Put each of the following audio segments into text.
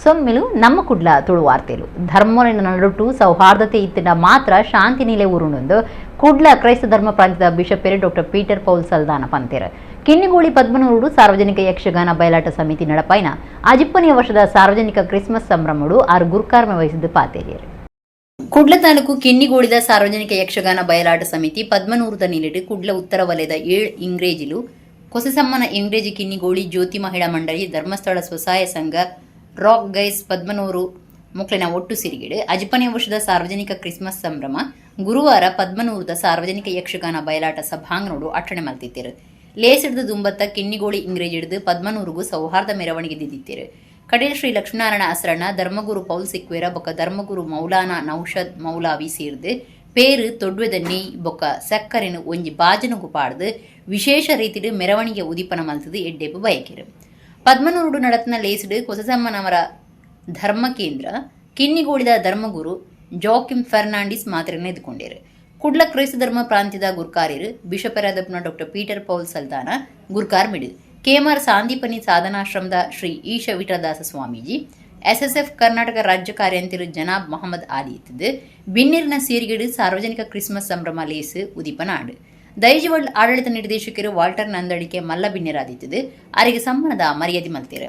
ಸೊಮ್ಮಿಲು ನಮ್ಮ ಕುಡ್ಲ ತುಳು ವಾರ್ತೆಲು ಧರ್ಮಲಿನ ನಡುಟು ಸೌಹಾರ್ದತೆ ಇತ್ತಿನ ಮಾತ್ರ ಶಾಂತಿ ನಿಲೆ ಉರುಣೊಂದು ಕುಡ್ಲ ಕ್ರೈಸ್ತ ಧರ್ಮ ಪ್ರಾಂತ್ಯದ ಬಿಷಪೇರೆ ಡಾಕ್ಟರ್ ಪೀಟರ್ ಪೌಲ್ ಸಲ್ದಾನ ಪಂತೆರ್ ಕಿನ್ನಿಗೂಳಿ ಪದ್ಮನೂರು ಸಾರ್ವಜನಿಕ ಯಕ್ಷಗಾನ ಬಯಲಾಟ ಸಮಿತಿ ನಡಪೈನ ಅಜಿಪ್ಪನೆಯ ವರ್ಷದ ಸಾರ್ವಜನಿಕ ಕ್ರಿಸ್ಮಸ್ ಸಂಭ್ರಮಡು ಆರು ಗುರುಕಾರ್ಮೆ ವಹಿಸಿದ್ದು ಪಾತೇರಿಯರು ಕುಡ್ಲ ತಾಲೂಕು ಕಿನ್ನಿಗೋಳಿದ ಸಾರ್ವಜನಿಕ ಯಕ್ಷಗಾನ ಬಯಲಾಟ ಸಮಿತಿ ಪದ್ಮನೂರದ ನಿಲೆಡು ಕುಡ್ಲ ಉತ್ತರ ವಲಯದ 7 ಇಂಗ್ರೇಜಿಲು ಕೊಸಸಮ್ಮನ ಇಂಗ್ರೇಜಿ ಕಿನ್ನಿಗೋಳಿ ಜ್ಯೋತಿ ಮಹಿಳಾ ಮಂಡಳಿ ಧರ್ಮಸ್ಥಳ ಸ್ವಸಹಾಯ ಸಂಘ ರಾಕ್ ಗೈಸ್ ಪದ್ಮನೂರು ಮುಕ್ಲಿನ ಒಟ್ಟು ಸಿರಿಗಿಡು ಅಜಿಪ್ಪನೇ ವರ್ಷದ ಸಾರ್ವಜನಿಕ ಕ್ರಿಸ್ಮಸ್ ಸಂಭ್ರಮ ಗುರುವಾರ ಪದ್ಮನೂರದ ಸಾರ್ವಜನಿಕ ಯಕ್ಷಗಾನ ಬಯಲಾಟ ಸಭಾಂಗಣೋಡು ಅಟ್ಟಣೆ ಮಲ್ತಿದ್ದರು ಲೇಸಿಡ್ದು ದುಂಬತ್ತ ಕಿನ್ನಿಗೋಳಿ ಇಂಗ್ರೇಜ್ ಹಿಡಿದು ಪದ್ಮನೂರಿಗೂ ಸೌಹಾರ್ದ ಮೆರವಣಿಗೆ ದಿದ್ದಿತ್ತಿರು ಕಡೇಲ್ ಶ್ರೀ ಲಕ್ಷ್ಮೀನಾರಾಯಣ ಅಸರಣ್ಣ ಧರ್ಮಗುರು ಪೌಲ್ ಸಿಕ್ವೇರ ಬೊಕ್ಕ ಧರ್ಮಗುರು ಮೌಲಾನಾ ನೌಷದ್ ಮೌಲಾವಿ ಸೇರ್ದು ಪೇರು ತೊಡ್ವೆದ ನೆಯ್ ಬೊಕ್ಕ ಸಕ್ಕರೆನು ಒಂಜಿ ಬಾಜನಗು ಪಾಡ್ದು ವಿಶೇಷ ರೀತಿಡು ಮೆರವಣಿಗೆ ಉದಿಪನ ಮಲ್ತದು ಎಡ್ಡೆಪ್ಪು ಬಯಕೆರು ಪದ್ಮನೂರುಡು ನಡತ್ನ ಲೇಸಿಡು ಕೊಸಸಮ್ಮನವರ ಧರ್ಮ ಕೇಂದ್ರ ಕಿನ್ನಿಗೋಳಿದ ಧರ್ಮಗುರು ಜಾಕಿಮ್ ಫೆರ್ನಾಂಡಿಸ್ ಮಾತ್ರ ಎದ್ದುಕೊಂಡಿರು ಕುಡ್ಲ ಕ್ರೈಸ್ತ ಧರ್ಮ ಪ್ರಾಂತ್ಯದ ಗುರ್ಕಾರಿರು ಬಿಷಪರಾದಪ್ಪನ doctor Peter Paul ಸಲ್ದಾನ ಗುರ್ಕಾರ್ ಮಿಡಿದು KMR Sandipani ಸಾಧನಾಶ್ರಮದ Shri ಈಶ ವಿಠಲದಾಸ ಸ್ವಾಮೀಜಿ ಎಸ್ಎಸ್ಎಫ್ ಕರ್ನಾಟಕ ರಾಜ್ಯ ಕಾರ್ಯಂತಿರು ಜನಾಬ್ ಮೊಹಮ್ಮದ್ ಆಲಿ ಇತ್ತಿದ್ದು ಬಿನ್ನೀರಿನ ಸೀರಿಗಿಡು ಸಾರ್ವಜನಿಕ ಕ್ರಿಸ್ಮಸ್ ಸಂಭ್ರಮ ಲೇಸು ಉದಿಪನಾಡು ದೈಜವಳ್ ಆಡಳಿತ ನಿರ್ದೇಶಕರು ವಾಲ್ಟರ್ ನಂದಳಿಕೆ ಮಲ್ಲ ಬಿನ್ನಿರಾದಿತ್ತಿದ್ದು ಅವರಿಗೆ ಸಮ್ಮಾನದ ಮರ್ಯಾದೆ ಮಲ್ತಿರು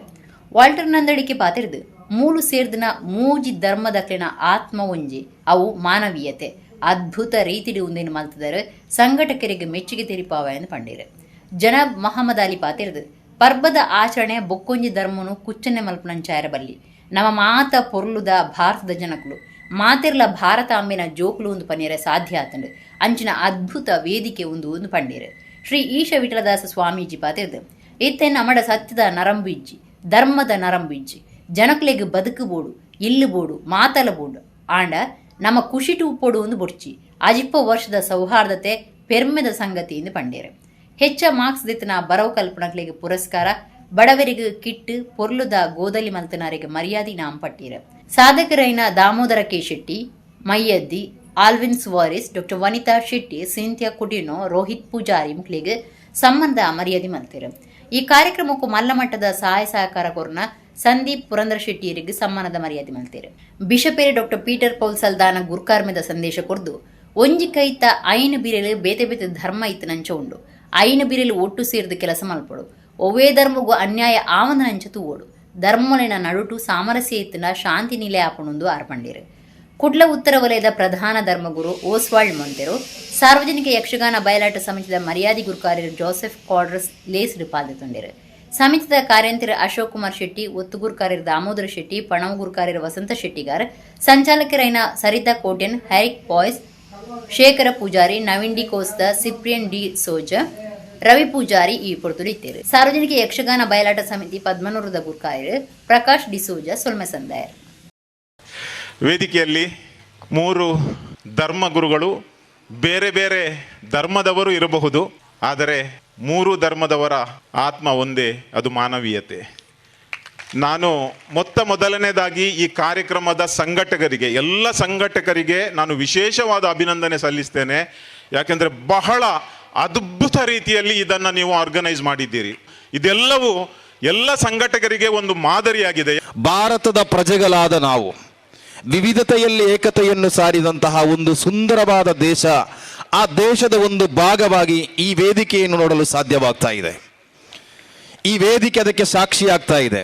ವಾಲ್ಟರ್ ನಂದಳಿಕೆ ಪಾತಿರ್ದು ಮೂಲು ಸೇರ್ದಿನ ಮೂಜಿ ಧರ್ಮದಕ್ಲಿನ ಆತ್ಮ ಒಂಜಿ ಅವು ಮಾನವೀಯತೆ ಅದ್ಭುತ ರೀತಿಡಿ ಉಂದೇನು ಮಲ್ತಿದರು ಸಂಘಟಕರಿಗೆ ಮೆಚ್ಚುಗೆ ತೆರಿಪಾವ ಎಂದು ಪಂಡಿರು ಜನಾಬ್ ಮೊಹಮ್ಮದ್ ಅಲಿ ಪಾತಿರ್ದು ಪರ್ಬದ ಆಚರಣೆ ಬೊಕ್ಕೊಂಜಿ ಧರ್ಮನು ಕುಚ್ಚನೆ ಮಲ್ಪನಂಚಾಯರ ಬಲ್ಲಿ ನಮ್ಮ ಮಾತ ಪೊರ್ಲುದ ಭಾರತದ ಜನಕಲು ಮಾತಿರ್ಲ ಭಾರತ ಅಂಬಿನ ಜೋಕುಲು ಒಂದು ಪನ್ನೀರ ಸಾಧ್ಯ ಆತಂಡು ಅಂಚಿನ ಅದ್ಭುತ ವೇದಿಕೆ ಒಂದು ಪಂಡೀರು ಶ್ರೀ ಈಶ ವಿಠಲದಾಸ ಸ್ವಾಮೀಜಿ ಪಾತಿರ್ದು ಇತ್ತೆ ನಮಡ ಸತ್ಯದ ನರಂಬಿಜ್ಜಿ ಧರ್ಮದ ನರಂಬಿಜ್ಜಿ ಜನಕ್ಲೆಗ್ ಬದುಕುಬೋಡು ಇಲ್ಲುಬೋಡು ಮಾತಲಬೋಡು ಆಂಡ ನಮ್ಮ ಖುಷಿಟು ಉಪ್ಪೋಡು ಒಂದು ಬೊಡ್ಚಿ ಅಜಿಪ್ಪ ವರ್ಷದ ಸೌಹಾರ್ದತೆ ಪೆರ್ಮೆದ ಸಂಗತಿ ಎಂದು ಪಂಡೀರು ಹೆಚ್ಚ ಮಾರ್ಕ್ಸ್ ದಿತ್ತನ ಬರವು ಕಲ್ಪನಕ್ಲೆಗೆ ಪುರಸ್ಕಾರ ಬಡವರಿಗೆ ಕಿಟ್ಟು ಪೊರ್ಲುದ ಗೋದಲಿ ಮಲ್ತನರಿಗೆ ಮರ್ಯಾದೆ ನಾಮ ಪಟ್ಟೀರು ಸಾಧಕರೈನ Damodar K Shetty Maiyaddi Alwin Suares doctor Vanitha Shetty Cynthia Coutinho Rohith Poojary ಮುಕ್ಲಿಗೆ ಸಂಬಂಧ ಮರ್ಯಾದೆ ಮಲ್ತಿರು ಈ ಕಾರ್ಯಕ್ರಮಕ್ಕೂ ಮಲ್ಲಮಟ್ಟದ ಸಹಾಯ ಸಹಕಾರ ಕೊರ್ನ ಸಂದೀಪ್ ಪುರಂದರ ಶೆಟ್ಟಿಯರಿಗೆ ಸಮ್ಮಾನದ ಮರ್ಯಾದೆ ಮಲ್ತಿರು ಬಿಷಪೇರೆ ಡಾಕ್ಟರ್ ಪೀಟರ್ ಪೌಲ್ ಸಲ್ದಾನ ಗುರ್ಕಾರ್ಮೆದ ಸಂದೇಶ ಕೊರ್ದು ಒಂಜಿ ಕೈತ ಐನು ಬಿರೆಲು ಬೇತೆ ಬೇತೆ ಧರ್ಮ ಇತ್ತು ನಂಚ ಉಂಡು ಐನು ಬಿರೆಲು ಒಟ್ಟು ಸೇರಿದ ಕೆಲಸ ಮಲ್ಪಡು ಒವ್ವೇ ಧರ್ಮಗೂ ಅನ್ಯಾಯ ಆವಂದ ನಂಚ ತೂವೋಡು ಧರ್ಮಲಿನ ನಡುಟು ಸಾಮರಸ್ಯ ಇತ್ತಿನ ಶಾಂತಿ ನಿಲೆ ಆಪಣೊಂದು ಆರ್ಪಂಡಿರು ಕುಡ್ಲ ಉತ್ತರ ವಲಯದ ಪ್ರಧಾನ ಧರ್ಮಗುರು ಓಸ್ವಾಲ್ಡ್ ಮೊಂತೆರು ಸಾರ್ವಜನಿಕ ಯಕ್ಷಗಾನ ಬಯಲಾಟ ಸಮಿತಿಯ ಮರ್ಯಾದೆ ಗುರುಕಾರ್ಯರು ಜೋಸೆಫ್ ಕಾಡ್ರಸ್ ಲೇಸ್ಡು ಪಾಲ್ಗೊಂಡಿರು ಸಮಿತಿಯ ಕಾರ್ಯಂತರ ಅಶೋಕ್ ಕುಮಾರ್ ಶೆಟ್ಟಿ ಒತ್ತು ಗುರುಕಾರ್ಯರು ದಾಮೋದರ ಶೆಟ್ಟಿ ಪಣವು ಗುರುಕಾರ್ಯರು ವಸಂತ ಶೆಟ್ಟಿಗಾರ್ ಸಂಚಾಲಕರೈನ ಸರಿತಾ ಕೋಟ್ಯನ್ ಹ್ಯಾರಿಕ್ ಪಾಯ್ಸ್ ಶೇಖರ Poojary Naveen D ಕೋಸ್ತ Cyprian D Souza Ravi Poojary ಈ ಪೊರ್ತುಲು ಇತ್ತೇರು ಸಾರ್ವಜನಿಕ ಯಕ್ಷಗಾನ ಬಯಲಾಟ ಸಮಿತಿ ಪದ್ಮನೂರದ ಗುರ್ಕಾಯರು ಪ್ರಕಾಶ್ ಡಿಸೋಜ ಸೊಲ್ಮೆ ಸಂದಾಯರ್ ವೇದಿಕೆಯಲ್ಲಿ 3 ಧರ್ಮಗುರುಗಳು ಬೇರೆ ಬೇರೆ ಧರ್ಮದವರು ಇರಬಹುದು, ಆದರೆ 3 ಧರ್ಮದವರ ಆತ್ಮ ಒಂದೇ, ಅದು ಮಾನವೀಯತೆ. ನಾನು ಮೊದಲನೇದಾಗಿ ಈ ಕಾರ್ಯಕ್ರಮದ ಸಂಘಟಕರಿಗೆ, ಎಲ್ಲ ಸಂಘಟಕರಿಗೆ ನಾನು ವಿಶೇಷವಾದ ಅಭಿನಂದನೆ ಸಲ್ಲಿಸ್ತೇನೆ. ಯಾಕೆಂದರೆ ಬಹಳ ಅದ್ಭುತ ರೀತಿಯಲ್ಲಿ ಇದನ್ನು ನೀವು ಆರ್ಗನೈಸ್ ಮಾಡಿದ್ದೀರಿ. ಇದೆಲ್ಲವೂ ಎಲ್ಲ ಸಂಘಟಕರಿಗೆ ಒಂದು ಮಾದರಿಯಾಗಿದೆ. ಭಾರತದ ಪ್ರಜೆಗಳಾದ ನಾವು ವಿವಿಧತೆಯಲ್ಲಿ ಏಕತೆಯನ್ನು ಸಾರಿದಂತಹ ಒಂದು ಸುಂದರವಾದ ದೇಶ, ಆ ದೇಶದ ಒಂದು ಭಾಗವಾಗಿ ಈ ವೇದಿಕೆಯನ್ನು ನೋಡಲು ಸಾಧ್ಯವಾಗ್ತಾ ಇದೆ. ಈ ವೇದಿಕೆ ಅದಕ್ಕೆ ಸಾಕ್ಷಿಯಾಗ್ತಾ ಇದೆ.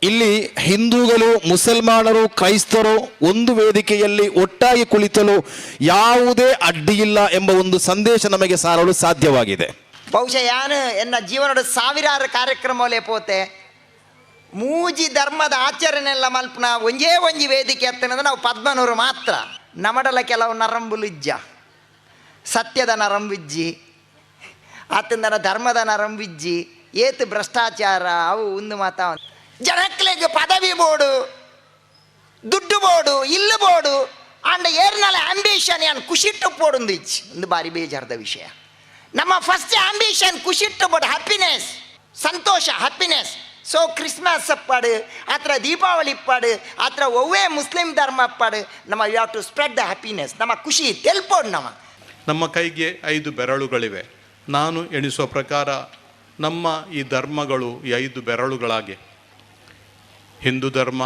ಇಲ್ಲಿ ಹಿಂದೂಗಳು, ಮುಸಲ್ಮಾನರು, ಕ್ರೈಸ್ತರು ಒಂದು ವೇದಿಕೆಯಲ್ಲಿ ಒಟ್ಟಾಗಿ ಕುಳಿತಲು ಯಾವುದೇ ಅಡ್ಡಿಯಿಲ್ಲ ಎಂಬ ಒಂದು ಸಂದೇಶ ನಮಗೆ ಸಾರಲು ಸಾಧ್ಯವಾಗಿದೆ. ಬಹುಶಃ ಯಾನು ಎನ್ನ ಜೀವನದ ಸಾವಿರಾರು ಕಾರ್ಯಕ್ರಮಗಳೇ ಪೋತೆ ಮೂಜಿ ಧರ್ಮದ ಆಚರಣೆಲ್ಲ ಮಲ್ಪನ ಒಂಜಿ ವೇದಿಕೆ ಎತ್ತನಂದ್ರೆ ನಾವು ಪದ್ಮನೂರು ಮಾತ್ರ. ನಮಡಲ ಕೆಲವು ನರಂಬುಲಿಜ್ಜ, ಸತ್ಯದ ನರಂಬಿಜ್ಜಿ, ಆತಂದನ ಧರ್ಮದ ನರಂಬಿಜ್ಜಿ, ಏತು ಭ್ರಷ್ಟಾಚಾರ ಅವು ಒಂದು ಮಾತ ಜನಕ್ಲೆಗ್ ಪದವಿ ಬೋಡು, ದುಡ್ಡು ಬೋಡು, ಇಲ್ಲು ಬೋಡು ಅಂಡ್ ಏರ್ನಲ್ಲ ಆಂಬಿಷನ್ ಯಾನ್ ಖುಷಿಟ್ಟು ಪೋಡೊಂದು ಇಚ್ಚಿ ಒಂದು ಬಾರಿ ಬೇಜಾರದ ವಿಷಯ. ನಮ್ಮ ಫಸ್ಟ್ ಆಂಬಿಷನ್ ಖುಷಿಟ್ಟು ಬೋಡು, ಹ್ಯಾಪಿನೆಸ್, ಸಂತೋಷ, ಹ್ಯಾಪಿನೆಸ್. ಸೊ ಕ್ರಿಸ್ಮಸ್ ಅಪ್ಪಾಡು, ಆತರ ದೀಪಾವಳಿ ಇಪ್ಪಾಡು, ಆತರ ಒವ್ವೇ ಮುಸ್ಲಿಂ ಧರ್ಮ ಅಪ್ಪಾಡು, ನಮ್ಮ you have to spread the happiness. ನಮ್ಮ ಖುಷಿ ತೆಲ್ಪೋಡು. ನಮ್ಮ ಕೈಗೆ 5 ಬೆರಳುಗಳಿವೆ. ನಾನು ಎಣಿಸುವ ಪ್ರಕಾರ ನಮ್ಮ ಈ ಧರ್ಮಗಳು ಈ 5 ಬೆರಳುಗಳಾಗಿ ಹಿಂದೂ ಧರ್ಮ,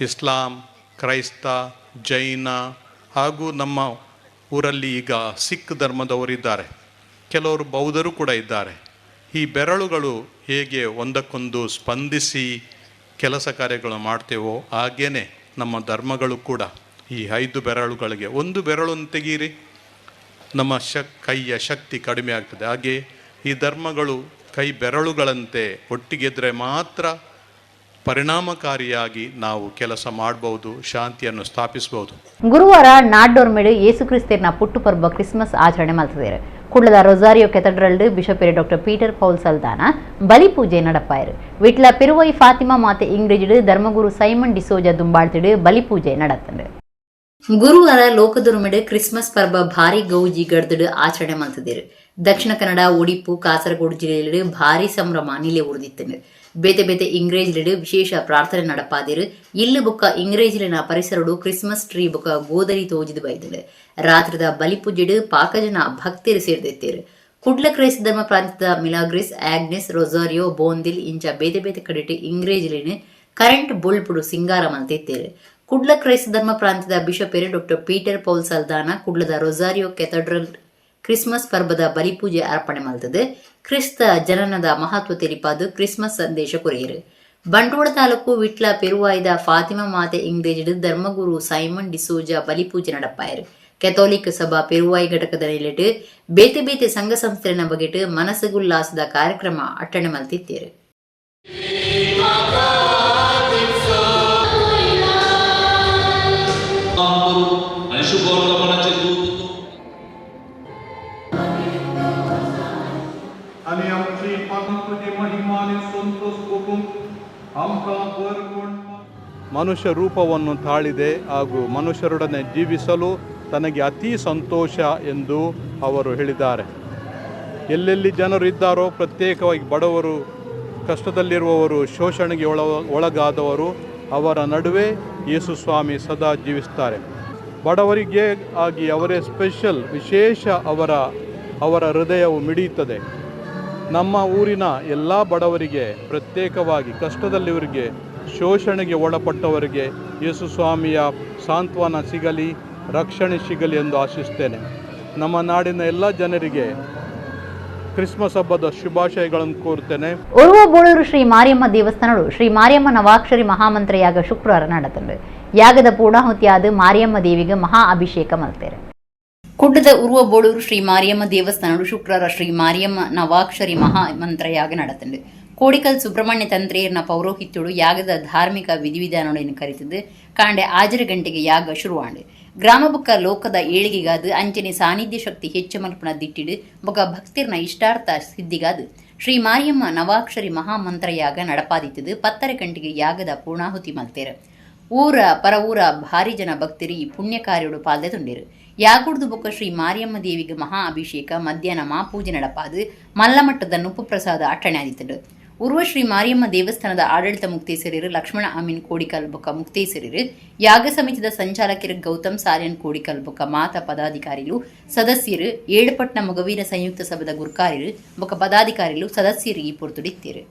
ಇಸ್ಲಾಂ, ಕ್ರೈಸ್ತ, ಜೈನ ಹಾಗೂ ನಮ್ಮ ಊರಲ್ಲಿ ಈಗ ಸಿಖ್ ಧರ್ಮದವರಿದ್ದಾರೆ, ಕೆಲವರು ಬೌದ್ಧರು ಕೂಡ ಇದ್ದಾರೆ. ಈ ಬೆರಳುಗಳು ಹೇಗೆ ಒಂದಕ್ಕೊಂದು ಸ್ಪಂದಿಸಿ ಕೆಲಸ ಕಾರ್ಯಗಳು ಮಾಡ್ತೇವೋ ಹಾಗೇ ನಮ್ಮ ಧರ್ಮಗಳು ಕೂಡ ಈ 5 ಬೆರಳುಗಳಿಗೆ ಒಂದು ಬೆರಳನ್ನು ತೆಗೀರಿ, ನಮ್ಮ ಕೈಯ ಶಕ್ತಿ ಕಡಿಮೆ ಆಗ್ತದೆ. ಹಾಗೆ ಈ ಧರ್ಮಗಳು ಕೈ ಬೆರಳುಗಳಂತೆ ಒಟ್ಟಿಗೆದ್ರೆ ಮಾತ್ರ ಪರಿಣಾಮಕಾರಿಯಾಗಿ ನಾವು ಕೆಲಸ ಮಾಡಬಹುದು, ಶಾಂತಿಯನ್ನು ಸ್ಥಾಪಿಸಬಹುದು. ಗುರುವಾರ ನಾಡ್ಡೋರ್ಮೆಡು ಯೇಸು ಕ್ರಿಸ್ತೇರ್ನ ಪುಟ್ಟು ಪರ್ಬ ಕ್ರಿಸ್ಮಸ್ ಆಚರಣೆ ಮಾಡ್ತಿದ್ದಾರೆ. ಕುಳ್ಳದ ರೊಸಾರಿಯೋ ಕೆಥಡ್ರಲ್ಡ್ bishop doctor Peter Paul Saldanha ಬಲಿ ಪೂಜೆ நடப்பாயிரு. வீட்ல பெருவாய் ஃபாத்திமா மாತೆ ಇಂಗ್ರೇಜಿಡು ಧರ್ಮಗುರು ಸೈಮನ್ ಡಿಸೋಜ ದುಂಬಾಳ್ತಿಡು ಬಲಿ ಪೂಜೆ நடத்துಂಡು. ಗುರುವಾರ ಲೋಕದೊರ್ಮೆಡು ಕ್ರಿಸ್ಮಸ್ ಪರ್ಬ ಭಾರಿ ಗೌಜಿ ಗಡ್ದಡು ಆಚರಣೆ ಮಾಡ್ತಿದ್ದಾರೆ. ದಕ್ಷಿಣ ಕನ್ನಡ, ಉಡುಪು, ಕಾಸರಗೋಡು ಜಿಲ್ಲೆಯಲ್ಲಿ ಭಾರಿ ಸಂಭ್ರಮ ನಿಲೆ ಉಳಿದಿತ್ತು. ಬೇತೆ ಬೇತೆ ಇಂಗ್ರೇಜಿಲು ವಿಶೇಷ ಪ್ರಾರ್ಥನೆ நடப்பாதிரு. ಇಲ್ಲು ಬುಕ್ಕ ಇಂಗ್ರೇಜಿಲಿನ ಪರಿಸರಡು ಕ್ರಿಸ್ಮಸ್ ಟ್ರೀ ಬುಕ್ಕ ಗೋದರಿ ತೋಜಿದು ಬೈದಳು. ರಾತ್ರಿದ ಬಲಿಪೂಜೆಡು ಪಾಕಜನ ಭಕ್ತರು ಸೇರ್ದಿತ್ತೇರು. ಕುಡ್ಲ ಕ್ರೈಸ್ತ ಧರ್ಮ ಪ್ರಾಂತ್ಯದ ಮಿಲಾಗ್ರಿಸ್, ಆಗ್ನೆಸ್, ರೊಸಾರಿಯೋ, ಬೋಂದಿಲ್ ಇಂಚ ಬೇತೆ ಬೇತೆ ಕಡೆಟ್ಟು ಇಂಗ್ರೇಜಿಲಿನ ಕರೆಂಟ್ ಬುಲ್ಪುಡು ಸಿಂಗಾರ ಮಲ್ತಿತ್ತೇರು. ಕುಡ್ಲ ಕ್ರೈಸ್ತ ಧರ್ಮ ಪ್ರಾಂತ್ಯದ ಬಿಷಪ್ ಡಾಕ್ಟರ್ ಪೀಟರ್ ಪೌಲ್ ಸಲ್ದಾನ ಕುಡ್ಲದ ರೊಸಾರಿಯೋ ಕೆಥಡ್ರಲ್ ಕ್ರಿಸ್ಮಸ್ ಪರ್ಬದ ಬಲಿಪೂಜೆ ಅರ್ಪಣೆ ಮಲ್ತದೆ. ಕ್ರಿಸ್ತ ಜನನದ ಮಹತ್ವ ತೆರಿಪಾದು ಕ್ರಿಸ್ಮಸ್ ಸಂದೇಶ ಕೊರೆಯರು. ಬಂಟ್ವಾಳ ತಾಲೂಕು ವಿಟ್ಲ ಪೆರುವಾಯ್ದ ಫಾತಿಮಾ ಮಾತೆ ಇಂಗ್ರೇಜಿಡು ಧರ್ಮಗುರು ಸೈಮನ್ ಡಿಸೋಜ ಬಲಿಪೂಜೆ நடப்பாயிரு. ಕೆಥೋಲಿಕ್ ಸಭಾ ಪೆರುವಾಯಿ ಘಟಕದ ನಿಲೆಟ್ಟು ಬೇತೆ ಬೇತೆ ಸಂಘ ಸಂಸ್ಥೆನ ಬಗೆಟ್ಟು ಮನಸ್ಸುಗುಲ್ಲಾಸದ ಕಾರ್ಯಕ್ರಮ ಅಟ್ಟಣೆ ಮಲ್ತಿತ್ತೇರು. ಮನುಷ್ಯ ರೂಪವನ್ನು ತಾಳಿದೆ ಹಾಗೂ ಮನುಷ್ಯರೊಡನೆ ಜೀವಿಸಲು ತನಗೆ ಅತಿ ಸಂತೋಷ ಎಂದು ಅವರು ಹೇಳಿದ್ದಾರೆ. ಎಲ್ಲೆಲ್ಲಿ ಜನರು ಇದ್ದಾರೋ, ಪ್ರತ್ಯೇಕವಾಗಿ ಬಡವರು, ಕಷ್ಟದಲ್ಲಿರುವವರು, ಶೋಷಣೆಗೆ ಒಳಗಾದವರು, ಅವರ ನಡುವೆ ಯೇಸು ಸ್ವಾಮಿ ಸದಾ ಜೀವಿಸ್ತಾರೆ. ಬಡವರಿಗೆ ಆಗಿ ಅವರೇ ಸ್ಪೆಷಲ್, ವಿಶೇಷ ಅವರ ಹೃದಯವು ಮಿಡಿಯುತ್ತದೆ. ನಮ್ಮ ಊರಿನ ಎಲ್ಲ ಬಡವರಿಗೆ, ಪ್ರತ್ಯೇಕವಾಗಿ ಕಷ್ಟದಲ್ಲಿವರಿಗೆ, ಶೋಷಣೆಗೆ ಒಳಪಟ್ಟವರಿಗೆ ಯೇಸು ಸ್ವಾಮಿಯ ಸಾಂತ್ವನ ಸಿಗಲಿ, ರಕ್ಷಣೆ ಸಿಗಲಿ ಎಂದು ಆಶಿಸ್ತೇನೆ. ನಮ್ಮ ನಾಡಿನ ಎಲ್ಲ ಜನರಿಗೆ ಕ್ರಿಸ್ಮಸ್ ಹಬ್ಬದ ಶುಭಾಶಯಗಳನ್ನು ಕೋರುತ್ತೇನೆ. ಒರುವ ಬೋಳೂರು ಶ್ರೀ ಮಾರಿಯಮ್ಮ ದೇವಸ್ಥಾನಗಳು ಶ್ರೀ ಮಾರಿಯಮ್ಮ ನವಾಕ್ಷರಿ ಮಹಾಮಂತ್ರ ಯಾಗ ಶುಕ್ರವಾರ ನಡೆತಂಡು. ಯಾಗದ ಪೂರ್ಣಾಹುತಿಯಾದ ಮಾರಿಯಮ್ಮ ದೇವಿಗೆ ಮಹಾ ಅಭಿಷೇಕ ಮಾಡ್ತಾರೆ. ಕುಡ್ಡದ ಉರುವ ಬೋಳೂರು ಶ್ರೀ ಮಾರಿಯಮ್ಮ ದೇವಸ್ಥಾನಗಳು ಶುಕ್ರವಾರ ಶ್ರೀ ಮಾರಿಯಮ್ಮ ನವಾಕ್ಷರಿ ಮಹಾಮಂತ್ರ ಯಾಗ ನಡೆತಂಡು. ಕೋಡಿಕಲ್ ಸುಬ್ರಹ್ಮಣ್ಯ ತಂತ್ರಿಯರ್ನ ಪೌರೋಹಿತ್ಯಗಳು ಯಾಗದ ಧಾರ್ಮಿಕ ವಿಧಿವಿಧಾನಗಳನ್ನು ಕರೆತಿದ್ದು ಕಾಂಡೆ 6 ಗಂಟೆಗೆ ಯಾಗ ಶುರುವಾಂಡು. ಗ್ರಾಮ ಬೊಕ್ಕ ಲೋಕದ ಏಳಿಗೆಗಾದು ಅಂಚನೆ ಸಾನ್ನಿಧ್ಯ ಶಕ್ತಿ ಹೆಚ್ಚು ಮಲ್ಪನ ದಿಟ್ಟಿಡು ಬೊಕ್ಕ ಭಕ್ತಿರ್ನ ಇಷ್ಟಾರ್ಥ ಸಿದ್ಧಿಗಾದು ಶ್ರೀ ಮಾರಿಯಮ್ಮ ನವಾಕ್ಷರಿ ಮಹಾಮಂತ್ರ ಯಾಗ ನಡಪಾದಿತ್ತದು. 10 ಗಂಟೆಗೆ ಯಾಗದ ಪೂರ್ಣಾಹುತಿ ಮಲ್ತೇರು. ಊರ ಪರ ಊರ ಭಾರಿ ಜನ ಭಕ್ತರು ಈ ಪುಣ್ಯ ಕಾರ್ಯಡು ಪಾಲ್ದೆ ತುಂಡಿರು. ಯಾಗುಡ್ದು ಬೊಕ್ಕ ಶ್ರೀ ಮಾರಿಯಮ್ಮ ದೇವಿಗೆ ಮಹಾ ಅಭಿಷೇಕ, ಮಧ್ಯಾಹ್ನ ಮಾಪೂಜೆ ನಡಪಾದು ಮಲ್ಲಮಟ್ಟದ ನುಪ್ಪು ಪ್ರಸಾದ ಅಟ್ಟಣೆ ಆದಿತ್ತಡು. ಉರ್ವ ಶ್ರೀ ಮಾರಿಯಮ್ಮ ದೇವಸ್ಥಾನದ ಆಡಳಿತ ಮುಕ್ತೇಸರಿರು ಲಕ್ಷ್ಮಣ ಅಮೀನ್ ಕೋಡಿಕಲ್ ಬೊಕ್ಕ ಮುಕ್ತೇಸರಿರು, ಯಾಗ ಸಮಿತಿದ ಸಂಚಾಲಕರು ಗೌತಮ್ ಸಾರ್ಯನ್ ಕೋಡಿಕಲ್ ಬೊಕ್ಕ ಮಾತಾ ಪದಾಧಿಕಾರಿಗಳು ಸದಸ್ಯರು, ಏಳುಪಟ್ನ ಮೊಗವೀರ ಸಂಯುಕ್ತ ಸಭದ ಗುರ್ಕಾರಿರು ಬೊಕ್ಕ ಪದಾಧಿಕಾರಿಗಳು ಸದಸ್ಯರು ಈ ಪೊರ್ತುಡಿತ್ತೇರು.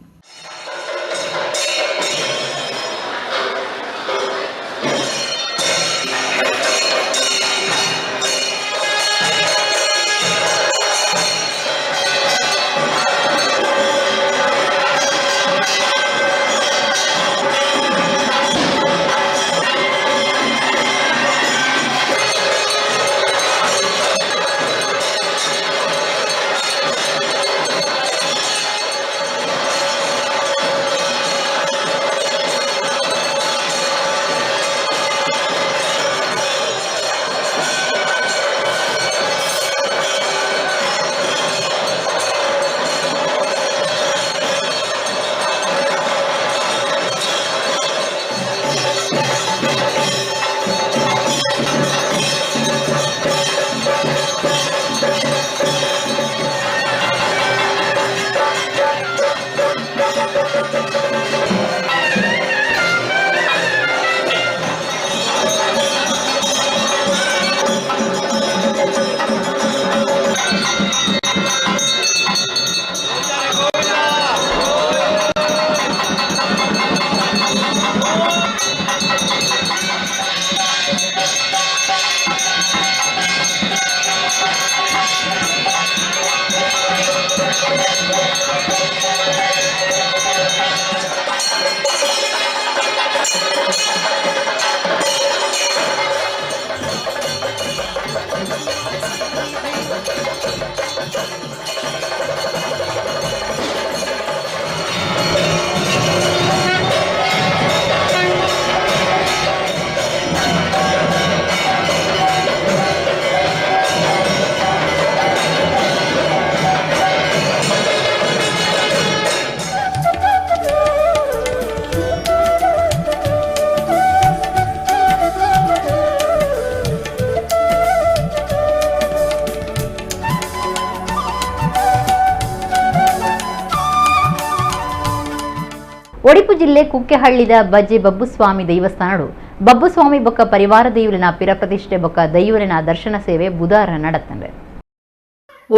ಒಡಿಪು ಜಿಲ್ಲೆ ಕುಕ್ಕೆಹಳ್ಳಿದ ಬಜ್ಜೆ ಬಬ್ಬುಸ್ವಾಮಿ ದೇವಸ್ಥಾನಡು ಬಬ್ಬುಸ್ವಾಮಿ ಬೊಕ್ಕ ಪರಿವಾರ ದೇವಲಿನ ಪಿರ ಪ್ರತಿಷ್ಠೆ ಬೊಕ್ಕ ದೈವಲಿನ ದರ್ಶನ ಸೇವೆ ಬುಧವಾರ ನಡೆತಂದೆ.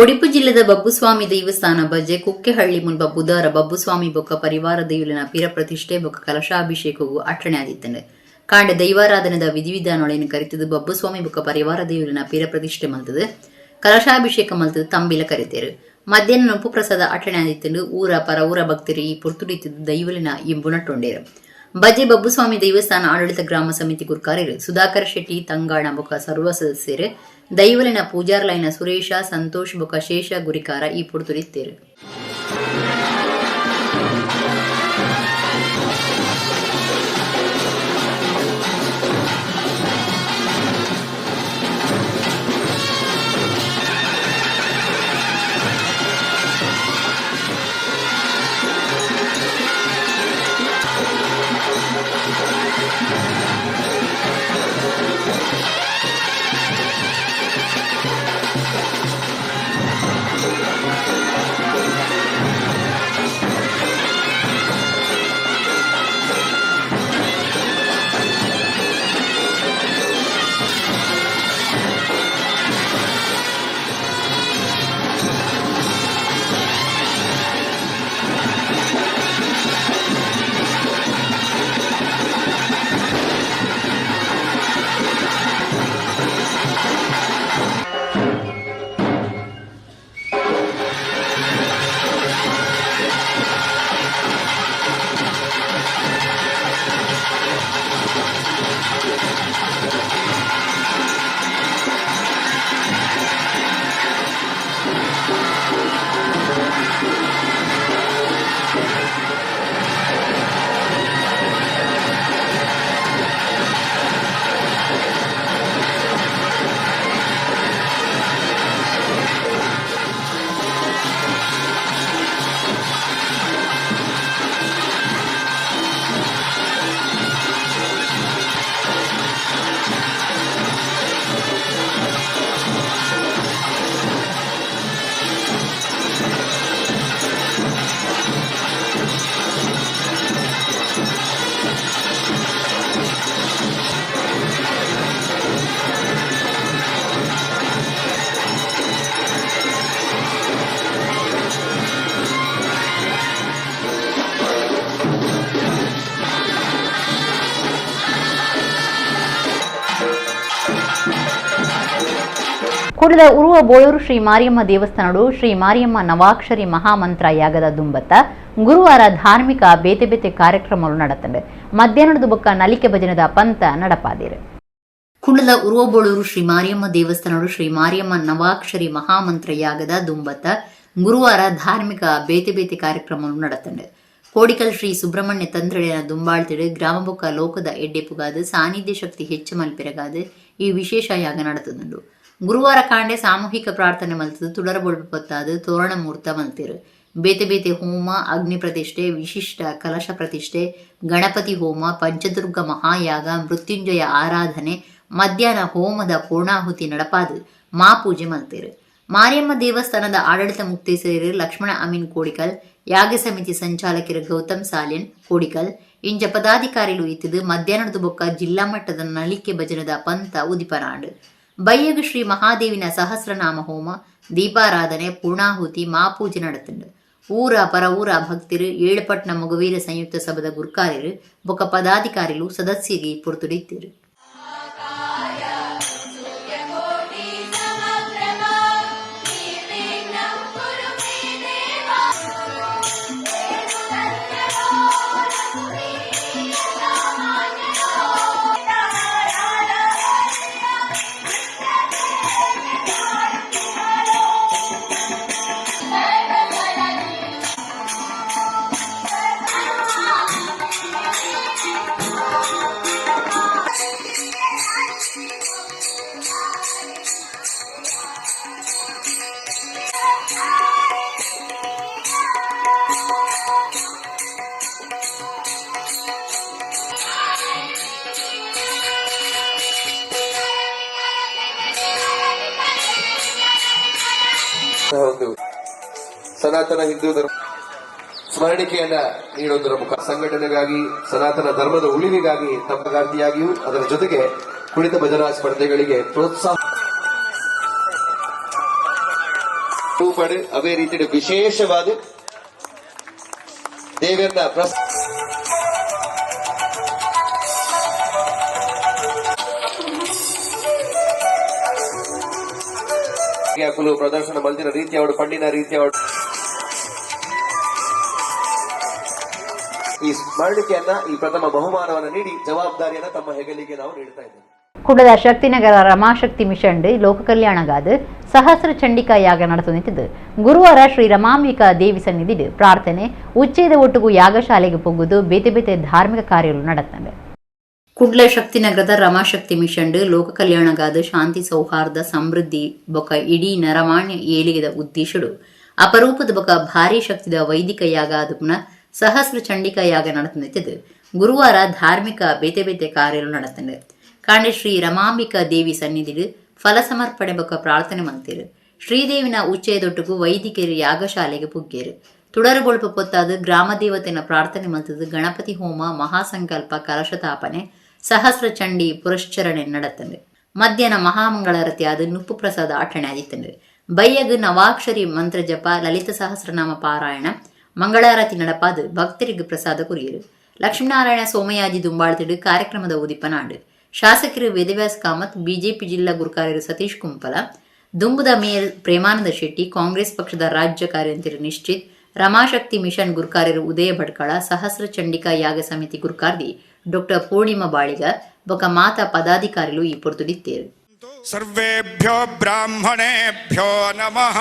ಒಡಿಪು ಜಿಲ್ಲೆದ ಬಬ್ಬುಸ್ವಾಮಿ ದೇವಸ್ಥಾನ ಬಜ್ಜೆ ಕುಕ್ಕೆಹಳ್ಳಿ ಮುನ್ಪ ಬುಧವಾರ ಬಬ್ಬುಸ್ವಾಮಿ ಬೊಕ್ಕ ಪರಿವಾರ ದೇವಲಿನ ಪಿರ ಪ್ರತಿಷ್ಠೆ ಬೊಕ್ಕ ಕಲಶಾಭಿಷೇಕವು ಅಟ್ಟಣೆ ಆದಿತ್ತಂಡೆ. ಕಾಂಡೆ ದೈವಾರಾಧನೆದ ವಿಧಿವಿಧಾನಗಳನ್ನು ಕರಿತದು ಬಬ್ಬುಸ್ವಾಮಿ ಬೊಕ್ಕ ಪರಿವಾರ ದೇವಲಿನ ಪಿರ ಪ್ರತಿಷ್ಠೆ ಮಲ್ತದು ಕಲಶಾಭಿಷೇಕ ಮಲ್ತದು ತಂಬಿಲ ಕರಿತೇರು. ಮಧ್ಯಾಹ್ನ ನೊಪ್ಪು ಪ್ರಸಾದ ಅಟ್ಟಣೆ ಆದಿತ್ತಂಡು ಊರ ಪರ ಊರ ಭಕ್ತರು ಈ ಪುರ್ತುಡಿತಿದ್ದು ದೈವಲಿನ ಇಂಬುನಟ್ಟೊಂಡೇರು. ಬಜ್ಜೆ ಬಬ್ಬುಸ್ವಾಮಿ ದೇವಸ್ಥಾನ ಆಡಳಿತ ಗ್ರಾಮ ಸಮಿತಿ ಗುರ್ಕಾರರು ಸುಧಾಕರ್ ಶೆಟ್ಟಿ ತಂಗಾಣ ಬೊಕ್ಕ ಸರ್ವ ಸದಸ್ಯರು ದೈವಲಿನ ಪೂಜಾರ್ಲೈನ ಸುರೇಶ ಸಂತೋಷ್ ಬೊಕ್ಕ ಶೇಷ ಗುರಿಕಾರ ಈ ಪುರ್ತುಡಿತ್ತೇರು. ಕುಡದ ಉರುವ ಬೋಳೂರು ಶ್ರೀ ಮಾರಿಯಮ್ಮ ದೇವಸ್ಥಾನಡು ಶ್ರೀ ಮಾರಿಯಮ್ಮ ನವಾಕ್ಷರಿ ಮಹಾಮಂತ್ರ ಯಾಗದ ದುಂಬತ್ತ ಗುರುವಾರ ಧಾರ್ಮಿಕ ಬೇತೆ ಬೇತೆ ಕಾರ್ಯಕ್ರಮಗಳು ನಡೆತಂಡೆ. ಮಧ್ಯಾಹ್ನದ ಬೊಕ್ಕ ನಲಿಕೆ ಭಜನದ ಪಂತ ನಡಪಾದಿರು. ಕುಂಡದ ಉರುವಬೋಳೂರು ಶ್ರೀ ಮಾರಿಯಮ್ಮ ದೇವಸ್ಥಾನಡು ಶ್ರೀ ಮಾರಿಯಮ್ಮ ನವಾಕ್ಷರಿ ಮಹಾಮಂತ್ರ ಯಾಗದ ದುಂಬತ್ತ ಗುರುವಾರ ಧಾರ್ಮಿಕ ಬೇತೆ ಬೇತೆ ಕಾರ್ಯಕ್ರಮಗಳು ನಡೆತಂಡೆ. ಕೋಡಿಕಲ್ ಶ್ರೀ ಸುಬ್ರಹ್ಮಣ್ಯ ತಂತ್ರಳಿನ ದುಂಬಾಳ್ತಿಡು ಗ್ರಾಮ ಬೊಕ್ಕ ಲೋಕದ ಎಡ್ಡೆಪುಗಾದು ಸಾನ್ನಿಧ್ಯ ಶಕ್ತಿ ಹೆಚ್ಚು ಮಲ್ಪೆರಗಾದು ಈ ವಿಶೇಷ ಯಾಗ ನಡೆತದುಂಡು. ಗುರುವಾರ ಕಾಂಡೆ ಸಾಮೂಹಿಕ ಪ್ರಾರ್ಥನೆ ಮಲ್ತದು ತುಡರಬೊಳ್ಪು ಪೊತ್ತಾದು ತೋರಣ ಮುಹೂರ್ತ ಮಲ್ತಿರು. ಬೇತೆ ಬೇತೆ ಹೋಮ, ಅಗ್ನಿ ಪ್ರತಿಷ್ಠೆ, ವಿಶಿಷ್ಟ ಕಲಶ ಪ್ರತಿಷ್ಠೆ, ಗಣಪತಿ ಹೋಮ, ಪಂಚದುರ್ಗ ಮಹಾಯಾಗ, ಮೃತ್ಯುಂಜಯ ಆರಾಧನೆ, ಮಧ್ಯಾಹ್ನ ಹೋಮದ ಪೂರ್ಣಾಹುತಿ ನಡಪಾದು ಮಾಪೂಜೆ ಮಲ್ತಿರು. ಮಾರಿಯಮ್ಮ ದೇವಸ್ಥಾನದ ಆಡಳಿತ ಮುಕ್ತೇಸರು ಲಕ್ಷ್ಮಣ ಅಮೀನ್ ಕೋಡಿಕಲ್, ಯಾಗ ಸಮಿತಿ ಸಂಚಾಲಕರು ಗೌತಮ್ ಸಾಲ್ಯನ್ ಕೋಡಿಕಲ್ ಇಂಜ ಪದಾಧಿಕಾರಿಗಳು ಇತ್ತಿದ್ದು ಮಧ್ಯಾಹ್ನದ ಬೊಕ್ಕ ಜಿಲ್ಲಾ ಮಟ್ಟದ ನಲಿಕೆ ಭಜನದ ಪಂತ ಉದಿಪನಾಡು. ಬಯ್ಯಗ ಶ್ರೀ ಮಹಾದೇವಿನ ಸಹಸ್ರನಾಮ ಹೋಮ, ದೀಪಾರಾಧನೆ, ಪೂರ್ಣಾಹುತಿ, ಮಾಪೂಜೆ ನಡೆತಂಡು. ಊರ ಪರ ಊರ ಭಕ್ತರು ಏಳುಪಟ್ನ ಮೊಗವೀರ ಸಂಯುಕ್ತ ಸಭದ ಗುರ್ಕಾರರು ಬೊಕ್ಕ ಪದಾಧಿಕಾರಿಗಳು ಸದಸ್ಯರಿಗೆ ಪುರ್ತುಡಿತ್ತಿರು. ಸನಾತನ ಹಿಂದೂ ಧರ್ಮ ಸ್ಮರಣಿಕೆಯನ್ನ ನೀಡುವುದರ ಮುಖ ಸಂಘಟನೆಗಾಗಿ ಸನಾತನ ಧರ್ಮದ ಉಳಿವಿಗಾಗಿ ತಪ್ಪಗಾರ್ತಿಯಾಗಿಯೂ ಅದರ ಜೊತೆಗೆ ಕುಣಿತ ಭಜನಾ ಸ್ಪರ್ಧೆಗಳಿಗೆ ಪ್ರೋತ್ಸಾಹ ಪಡೆ ಅವೇ ರೀತಿಯ ವಿಶೇಷವಾದ ದೇವರನ್ನ ಪ್ರದರ್ಶನ ಮಂದಿರ ರೀತಿಯ ಪಂಡಿನ ರೀತಿಯ ಈ ಸ್ಮರಣಿಕೆಯನ್ನ ಈ ಪ್ರಥಮ ಬಹುಮಾನವನ್ನು ನೀಡಿ ಜವಾಬ್ದಾರಿಯನ್ನ ತಮ್ಮ ಹೆಗಲಿಗೆ ನಾವು ನೀಡ್ತಾ ಇದ್ದೇವೆ. ಕುಡದ ಶಕ್ತಿನಗರ ರಮಾಶಕ್ತಿ ಮಿಷನ್ ಲೋಕ ಕಲ್ಯಾಣಗಾದ ಸಹಸ್ರ ಚಂಡಿಕಾ ಯಾಗ ನಡೆಸುತ್ತಿದ್ದು ಗುರುವಾರ ಶ್ರೀ ರಮಾಂಬಿಕಾ ದೇವಿ ಸನ್ನಿಧಿ ಪ್ರಾರ್ಥನೆ ಉಚ್ಚೇದ ಒಟ್ಟಿಗೂ ಯಾಗಶಾಲೆಗೆ ಹೋಗುವುದು ಬೇತೆ ಬೇತೆ ಧಾರ್ಮಿಕ ಕಾರ್ಯಗಳು ನಡೆಯುತ್ತವೆ. ಕುಡ್ಲ ಶಕ್ತಿನಗರದ ರಮಾಶಕ್ತಿ ಮಿಷನ್ ಲೋಕ ಕಲ್ಯಾಣಗಾದ ಶಾಂತಿ ಸೌಹಾರ್ದ ಸಮೃದ್ಧಿ ಬೊಕ ಇಡೀ ನರಮಾನ್ಯ ಏಳಿಗೆದ ಉದ್ದೇಶಡು ಅಪರೂಪದ ಬೊಕ ಭಾರಿ ಶಕ್ತಿದ ವೈದಿಕ ಯಾಗ ಅದುಪುನ ಸಹಸ್ರ ಚಂಡಿಕಾ ಯಾಗ ನಡೆಸುತ್ತಿದ್ದು ಗುರುವಾರ ಧಾರ್ಮಿಕ ಬೇತೆ ಬೇತೆ ಕಾರ್ಯಗಳು ನಡೆಯುತ್ತವೆ. ಕಾಂಡೆ ಶ್ರೀ ರಮಾಂಬಿಕಾ ದೇವಿ ಸನ್ನಿಧಿ ಫಲ ಸಮರ್ಪಣೆ ಬೊಕ ಪ್ರಾರ್ಥನೆ ಮಂತಿರು ಶ್ರೀದೇವಿನ ಉಚ್ಚೇದೊಟ್ಟಿಗೂ ವೈದಿಕರು ಯಾಗಶಾಲೆಗೆ ಪುಗ್ಗೇರು ತುಡರುಗೊಳಪ ಪೊತ್ತಾದ ಗ್ರಾಮ ದೇವತೆನ ಪ್ರಾರ್ಥನೆ ಮಂತದ್ದು ಗಣಪತಿ ಹೋಮ ಮಹಾಸಂಕಲ್ಪ ಕಲಶತಾಪನೆ ಸಹಸ್ರ ಚಂಡಿ ಪುರಶ್ಚರಣೆ ನಡೆತಂಡು ಮಧ್ಯಾಹ್ನ ಮಹಾಮಂಗಳಾರತಿ ಆದ ನುಪ್ಪು ಪ್ರಸಾದ ಆಟಣೆ ಆದಿತ್ತಂಡು ಬೈಯಗ್ ನವಾಕ್ಷರಿ ಮಂತ್ರ ಜಪ ಲಲಿತ ಸಹಸ್ರನಾಮ ಪಾರಾಯಣ ಮಂಗಳಾರತಿ ನಡಪಾದ ಭಕ್ತರಿಗೆ ಪ್ರಸಾದ ಕುರಿಯರು ಲಕ್ಷ್ಮೀನಾರಾಯಣ ಸೋಮಯಾಜಿ ದುಂಬಾಳ್ತಿಡು ಕಾರ್ಯಕ್ರಮದ ಉದಿಪನಾಡು ಶಾಸಕರು ವೇದವ್ಯಾಸ್ ಕಾಮತ್ ಬಿಜೆಪಿ ಜಿಲ್ಲಾ ಗುರುಕಾರ್ಯರು ಸತೀಶ್ ಕುಂಪಲ ದುಂಬುದ ಮೇಯರ್ ಪ್ರೇಮಾನಂದ ಶೆಟ್ಟಿ ಕಾಂಗ್ರೆಸ್ ಪಕ್ಷದ ರಾಜ್ಯ ಕಾರ್ಯಂತರ ನಿಶ್ಚಿತ್ ರಮಾಶಕ್ತಿ ಮಿಷನ್ ಗುರುಕಾರ್ಯರು ಉದಯ ಭಟ್ಕಳ ಸಹಸ್ರ ಚಂಡಿಕಾ ಯಾಗ ಸಮಿತಿ ಗುರುಕಾರ್ದಿ ಡಾಕ್ಟರ್ ಪೂರ್ಣಿಮಾ ಬಾಳಿಗ ಬೊಕ ಮಾತಾ ಪದಾಧಿಕಾರಿಗಳು ಈ ಪೊರ್ತುಡಿತ್ತೇರು. ಸರ್ವೇಭ್ಯೋ ಬ್ರಾಹ್ಮಣೇಭ್ಯೋ ನಮಃ.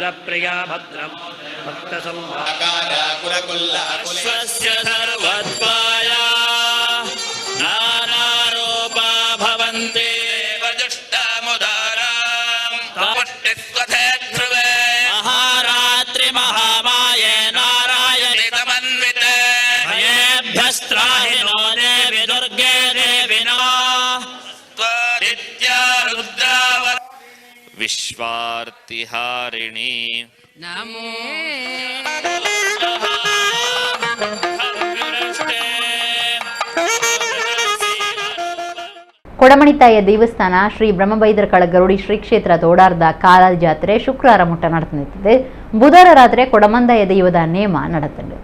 भद्रप्रिया भद्रं भक्तसंवास्य सर्वत्वाया नानारूपा भवन्ति वजुष्टमुदारां पुष्टिस्वथे ध्रुवे महारात्रि महामाये नारायणि समन्विते मयेभ्यस्त्राहिनो देवि दुर्गे देविनो त्वदित्या रुद्राव विश्वार्तिहारिणी नमो ಕೊಡಮಣಿತಾಯ ದೇವಸ್ಥಾನ ಶ್ರೀ ಬ್ರಹ್ಮಬೈದರಕಳ ಗರುಡಿ ಶ್ರೀ ಕ್ಷೇತ್ರ ತೋಡಾರ್ದ ಕಾಲ ಜಾತ್ರೆ ಶುಕ್ರವಾರ ಮುಟ್ಟ ನಡೆಯುತ್ತಿದೆ. ಬುಧವಾರ ರಾತ್ರಿ ಕೊಡಮಂದಾಯ ದೈವದ ನೇಮ ನಡೆಯುತ್ತದೆ.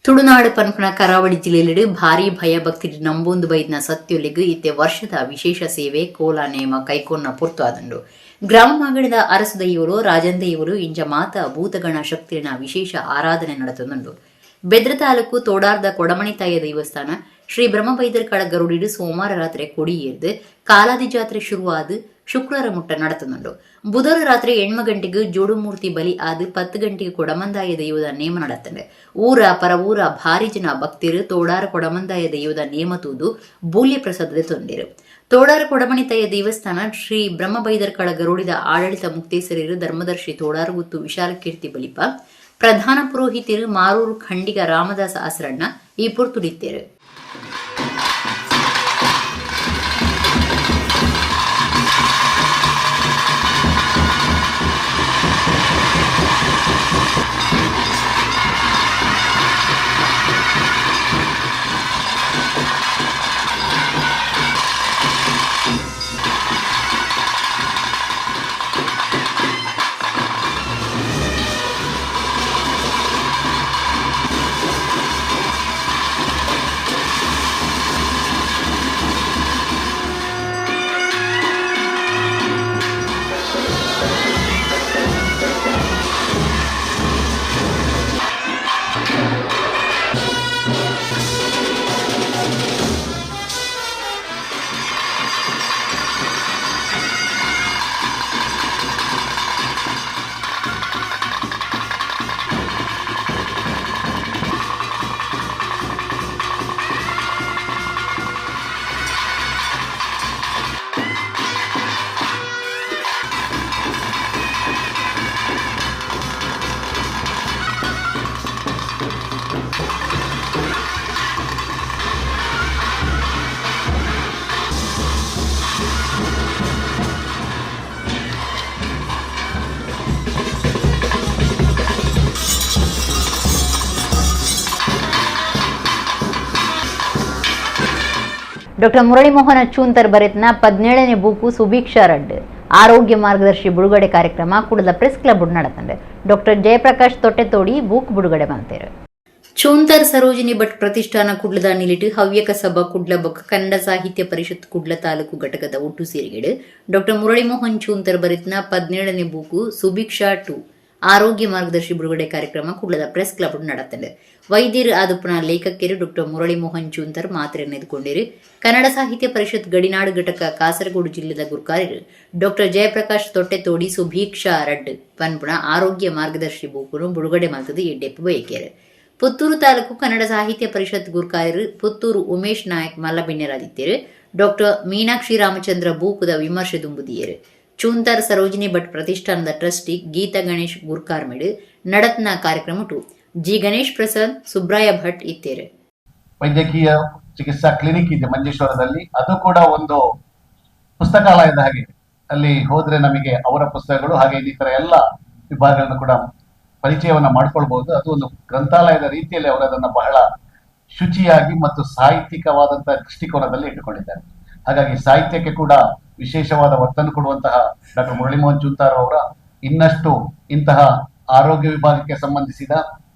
ತುಳುನಾಡು ಪಂಪನ ಕರಾವಳಿ ಜಿಲ್ಲೆಯಲ್ಲಿ ಭಾರಿ ಭಯಭಕ್ತಿ ನಂಬೊಂದು ಬೈದ್ನ ಸತ್ಯೊಲಿಗು ಇತ್ತೆ ವರ್ಷದ ವಿಶೇಷ ಸೇವೆ ಕೋಲ ನೇಮ ಕೈಕೊನ್ನ ಪುರ್ತು ಆದಂಡು ಗ್ರಾಮ ಮಾಗಡಿದ ಅರಸು ದೈವರು ರಾಜನ್ ದೈವರು ಇಂಜ ಮಾತ ಭೂತಗಣ ಶಕ್ತಿನ ವಿಶೇಷ ಆರಾಧನೆ ನಡೆತುಂಡು. ಬೆದ್ರ ತಾಲೂಕು ತೋಡಾರ್ದ ಕೊಡಮಣಿತಾಯ ದೇವಸ್ಥಾನ ಶ್ರೀ ಬ್ರಹ್ಮಬೈದರಕಳ ಗರುಡಿಡು ಸೋಮವಾರ ರಾತ್ರಿ ಕೊಡಿಯೇರ್ದು ಕಾಲಾದಿ ಜಾತ್ರೆ ಶುರುವಾದ ಶುಕ್ರವಾರ ಮುಟ್ಟ ನಡೆತುಂಡು. ಬುಧವಾರ ರಾತ್ರಿ 8 ಗಂಟೆಗೆ ಜೋಡುಮೂರ್ತಿ ಬಲಿ ಆದ 10 ಗಂಟೆಗೆ ಕೊಡಮಂದಾಯ ದೈವದ ನೇಮ ನಡೆತಂಡೆ. ಊರ ಪರ ಊರ ಭಾರಿ ಜನ ಭಕ್ತರು ತೋಡಾರ ಕೊಡಮಂದಾಯ ದೈವದ ನೇಮ ತೂದು ಬೂಲ್ಯ ಪ್ರಸಾದದ ತೊಂದಿರು. ತೋಡಾರ ಕೊಡಮಣಿತಾಯ ದೇವಸ್ಥಾನ ಶ್ರೀ ಬ್ರಹ್ಮಬೈದರಕಳ ಗರುಡಿದ ಆಡಳಿತ ಮುಕ್ತೇಸರಿರು ಧರ್ಮದರ್ಶಿ ತೋಡಾರ ಗುತ್ತು ವಿಶಾಲಕೀರ್ತಿ ಬಲಿಪ ಪ್ರಧಾನ ಪುರೋಹಿತರು ಮಾರೂರು ಖಂಡಿಗ ರಾಮದಾಸ ಆಸರಣ್ಣ ಈ ಪುರ್ತುಡಿತ್ತೇರು. ಡಾಕ್ಟರ್ ಮುರಳೀಮೋಹನ ಚೂಂತರ್ ಬರೆತ್ನ 17ನೇ ಬೂಕು ಸುಭಿಕ್ಷಾ ರಡ್ ಆರೋಗ್ಯ ಮಾರ್ಗದರ್ಶಿ ಬಿಡುಗಡೆ ಕಾರ್ಯಕ್ರಮ ಕುಡಲ ಪ್ರೆಸ್ ಕ್ಲಬ್ ನಡೆತಂಡೆ. ಡಾಕ್ಟರ್ ಜಯಪ್ರಕಾಶ್ ತೊಟ್ಟೆತೋಡಿ ಬೂಕ್ ಬಿಡುಗಡೆ ಮಾಡ್ತಾರೆ. ಚೂಂತರ್ ಸರೋಜಿನಿ ಭಟ್ ಪ್ರತಿಷ್ಠಾನ ಕುಡ್ಲದ ನಿಲಿಟ್ಟು ಹವ್ಯಕ ಸಭಾ ಕುಡ್ಲ ಬೊಕ್ಕ ಕನ್ನಡ ಸಾಹಿತ್ಯ ಪರಿಷತ್ ಕುಡ್ಲ ತಾಲೂಕು ಘಟಕದ ಒಟ್ಟು ಸೇರಿಗೆಡು ಡಾಕ್ಟರ್ ಮುರಳೀಮೋಹನ್ ಚೂಂತರ್ ಬರೆತ್ನ 17ನೇ ಬೂಕು ಸುಭಿಕ್ಷಾ 2 ಆರೋಗ್ಯ ಮಾರ್ಗದರ್ಶಿ ಬಿಡುಗಡೆ ಕಾರ್ಯಕ್ರಮ ಕುಡ್ಲದ ಪ್ರೆಸ್ ಕ್ಲಬ್ ನಡೆತಂಡೆ. ವೈದ್ಯರು ಆದುಪ್ಪನ ಲೇಖಕಿಯರು ಡಾಕ್ಟರ್ ಮುರಳೀಮೋಹನ್ ಚೂಂತರ್ ಮಾತ್ರೆಯನ್ನೆದುಕೊಂಡಿರು. ಕನ್ನಡ ಸಾಹಿತ್ಯ ಪರಿಷತ್ ಗಡಿನಾಡು ಘಟಕ ಕಾಸರಗೋಡು ಜಿಲ್ಲೆದ ಗುರುಕಾರ್ಯರು ಡಾಕ್ಟರ್ ಜಯಪ್ರಕಾಶ್ ತೊಟ್ಟೆತೋಡಿ ಸುಭೀಕ್ಷಾ ರಡ್ ಪನ್ಪುಣ ಆರೋಗ್ಯ ಮಾರ್ಗದರ್ಶಿ ಬೂಕುನು ಬಿಡುಗಡೆ ಮಾಡ್ತದೆ ಎಡ್ಡೆಪ್ಪು ಬಯಕೆರು. ಪುತ್ತೂರು ತಾಲೂಕು ಕನ್ನಡ ಸಾಹಿತ್ಯ ಪರಿಷತ್ ಗುರುಕಾರ್ಯರು ಪುತ್ತೂರು ಉಮೇಶ್ ನಾಯಕ್ ಮಲ್ಲಬಿನ್ಯರಾದಿತ್ಯರು ಡಾಕ್ಟರ್ ಮೀನಾಕ್ಷಿ ರಾಮಚಂದ್ರ ಬೂಕುದ ವಿಮರ್ಶೆ ದುಂಬುದಿಯರು. ಚೂಂತರ್ ಸರೋಜಿನಿ ಭಟ್ ಪ್ರತಿಷ್ಠಾನದ ಟ್ರಸ್ಟಿ ಗೀತಾ ಗಣೇಶ್ ಗುರ್ಕಾರ್ಮೆಡ್ ನಡತ್ನ ಕಾರ್ಯಕ್ರಮ ಜಿ ಗಣೇಶ್ ಪ್ರಸಾದ್ ಸುಬ್ರಾಯ ಭಟ್ ಇತ್ತೇರು. ವೈದ್ಯಕೀಯ ಚಿಕಿತ್ಸಾ ಕ್ಲಿನಿಕ್ ಇದೆ ಮಂಜೇಶ್ವರದಲ್ಲಿ, ಅದು ಕೂಡ ಒಂದು ಪುಸ್ತಕಾಲಯದ ಹಾಗೆ. ಅಲ್ಲಿ ಹೋದ್ರೆ ನಮಗೆ ಅವರ ಪುಸ್ತಕಗಳು ಹಾಗೆ ಇನ್ನಿತರ ಎಲ್ಲ ವಿಭಾಗಗಳನ್ನು ಕೂಡ ಪರಿಚಯವನ್ನ ಮಾಡ್ಕೊಳ್ಬಹುದು. ಅದು ಒಂದು ಗ್ರಂಥಾಲಯದ ರೀತಿಯಲ್ಲಿ ಅವರು ಅದನ್ನು ಬಹಳ ಶುಚಿಯಾಗಿ ಮತ್ತು ಸಾಹಿತ್ಯಿಕವಾದಂತಹ ದೃಷ್ಟಿಕೋನದಲ್ಲಿ ಇಟ್ಟುಕೊಂಡಿದ್ದಾರೆ. ಹಾಗಾಗಿ ಸಾಹಿತ್ಯಕ್ಕೆ ಕೂಡ ವಿಶೇಷವಾದ ಒತ್ತನ್ನು ಕೊಡುವಂತಹ ಡಾಕ್ಟರ್ ಮುರಳೀಮೋಹನ್ ಚೂಂತಾರ್ ಅವರ ಇನ್ನಷ್ಟು ಇಂತಹ ಆರೋಗ್ಯ ವಿಭಾಗಕ್ಕೆ ಸಂಬಂಧಿಸಿದ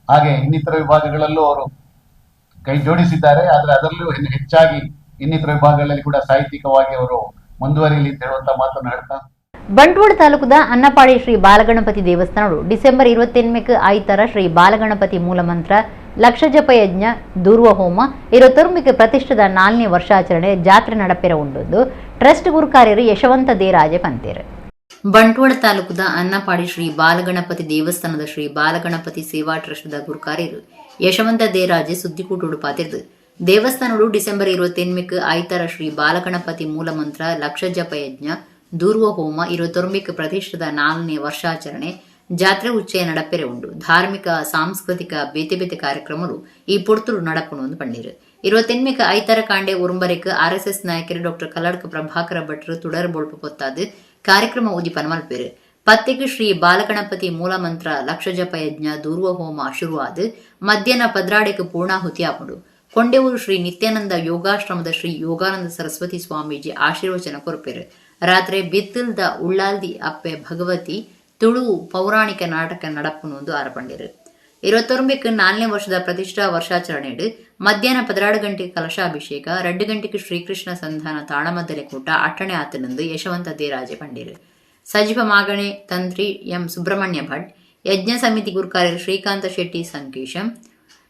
ಹಾಗೆ ಇನ್ನಿತರ ವಿಭಾಗಗಳಲ್ಲೂ ಅವರು ಕೈ ಜೋಡಿಸಿದ್ದಾರೆ. ಆದರೆ ಅದರಲ್ಲೂ ಹೆಚ್ಚಾಗಿ ಇನ್ನಿತರ ವಿಭಾಗಗಳಲ್ಲಿ ಕೂಡ ಸಾಹಿತ್ಯಿಕವಾಗಿ ಅವರು ಮುಂದುವರಿಯಲಿ ಅಂತ ಹೇಳುವಂತಹ ಮಾತನ್ನು ಹೇಳ್ತಾ ಬಂಟ್ವಾಳ ತಾಲೂಕದ ಅನ್ನಪಾಡಿ ಶ್ರೀ ಬಾಲಗಣಪತಿ ದೇವಸ್ಥಾನಗಳು ಡಿಸೆಂಬರ್ 28ಕ್ಕೆ ಆಯ್ತಾರ ಶ್ರೀ ಬಾಲಗಣಪತಿ ಮೂಲಮಂತ್ರ ಲಕ್ಷ ಜಪ ಯಜ್ಞ ದೂರ್ವ ಹೋಮ ಇರತೊರ್ಮಿಕೆ ಪ್ರತಿಷ್ಠದ 4ನೇ ವರ್ಷಾಚರಣೆ ಜಾತ್ರೆ ನಡಪೆರ ಉಂಡು ಟ್ರಸ್ಟ್ ಗುರುಕಾರ್ಯರು ಯಶವಂತ ದೇರಾಜೆ ಪಂತೇರು. ಬಂಟ್ವಾಳ ತಾಲೂಕದ ಅನ್ನಪಾಡಿ ಶ್ರೀ ಬಾಲಗಣಪತಿ ದೇವಸ್ಥಾನದ ಶ್ರೀ ಬಾಲಗಣಪತಿ ಸೇವಾ ಟ್ರಸ್ಟ್ದ ಗುರುಕಾರ್ಯರು ಯಶವಂತ ದೇರಾಜೆ ಸುದ್ದಿಕೂಟೋಡು ಪಾತಿರ್ದು ದೇವಸ್ಥಾನಗಳು ಡಿಸೆಂಬರ್ 28ಕ್ಕೆ ಆಯ್ತಾರ ಶ್ರೀ ಬಾಲಗಣಪತಿ ಮೂಲಮಂತ್ರ ಲಕ್ಷ ಜಪ ಯಜ್ಞ ದೂರ್ವ ಹೋಮ ಇರತೊರ್ಮಿಕೆ ಪ್ರತಿಷ್ಠದ 4ನೇ ವರ್ಷಾಚರಣೆ ಜಾತ್ರೆ ಉಚ್ಚಯ ನಡಪೆರೆ ಉಂಡು. ಧಾರ್ಮಿಕ ಸಾಂಸ್ಕೃತಿಕ ಬೇತೆ ಬೇತೆ ಕಾರ್ಯಕ್ರಮಗಳು ಈ ಪೊರ್ತುರು ನಡಪುಣು ಪಂಡಿರು. 28ಕ್ಕೆ ಐತರ ಕಾಂಡೆ ಉರುಂಬರೆಕ್ RSS ನಾಯಕರು ಡಾಕ್ಟರ್ ಕಲ್ಲಡ್ಕ ಪ್ರಭಾಕರ ಭಟ್ರು ತುಡರ್ ಬೋಳ್ಪ ಪೊತ್ತಾದು ಕಾರ್ಯಕ್ರಮ ಉದಿಪನ ಮಲ್ಪೇರು. 10ಕ್ಕೆ ಶ್ರೀ ಬಾಲಗಣಪತಿ ಮೂಲಮಂತ್ರ ಲಕ್ಷ ಜಪ ಯಜ್ಞ ದೂರ್ವ ಹೋಮ ಶುರುವಾದು ಮಧ್ಯಾಹ್ನ ಪದ್ರಾಡೆಕ್ ಪೂರ್ಣಾಹುತಿ ಆಪುಂಡು. ಕೊಂಡೆಯೂರು ಶ್ರೀ ನಿತ್ಯಾನಂದ ಯೋಗಾಶ್ರಮದ ಶ್ರೀ ಯೋಗಾನಂದ ಸರಸ್ವತಿ ಸ್ವಾಮೀಜಿ ಆಶೀರ್ವಚನ ಕೊರಪೇರು. ರಾತ್ರಿ ಬಿತ್ತಲ್ದ ಉಳ್ಳಾಲ್ದಿ ಅಪ್ಪೆ ಭಗವತಿ ತುಳು ಪೌರಾಣಿಕ ನಾಟಕ ನಡಪುನು ಆರಪಂಡಿರು. 29ಕ್ಕೆ 4ನೇ ವರ್ಷದ ಪ್ರತಿಷ್ಠಾ ವರ್ಷಾಚರಣೆ ಮಧ್ಯಾಹ್ನ 16 ಗಂಟೆಗೆ ಕಲಶಾಭಿಷೇಕ 2 ಗಂಟೆಗೆ ಶ್ರೀಕೃಷ್ಣ ಸಂಧಾನ ತಾಳಮದ್ದಲೆ ಕೂಟ ಅಟ್ಟಣೆ ಆತನಂದು ಯಶವಂತ ದೇರಾಜೆ ಪಂಡಿರು. ಸಜೀವ ಮಾಗಣೆ ತಂತ್ರಿ ಎಂ ಸುಬ್ರಹ್ಮಣ್ಯ ಭಟ್, ಯಜ್ಞ ಸಮಿತಿ ಗುರುಕಾರ್ಯರು ಶ್ರೀಕಾಂತ ಶೆಟ್ಟಿ ಸಂಕೇಶಂ,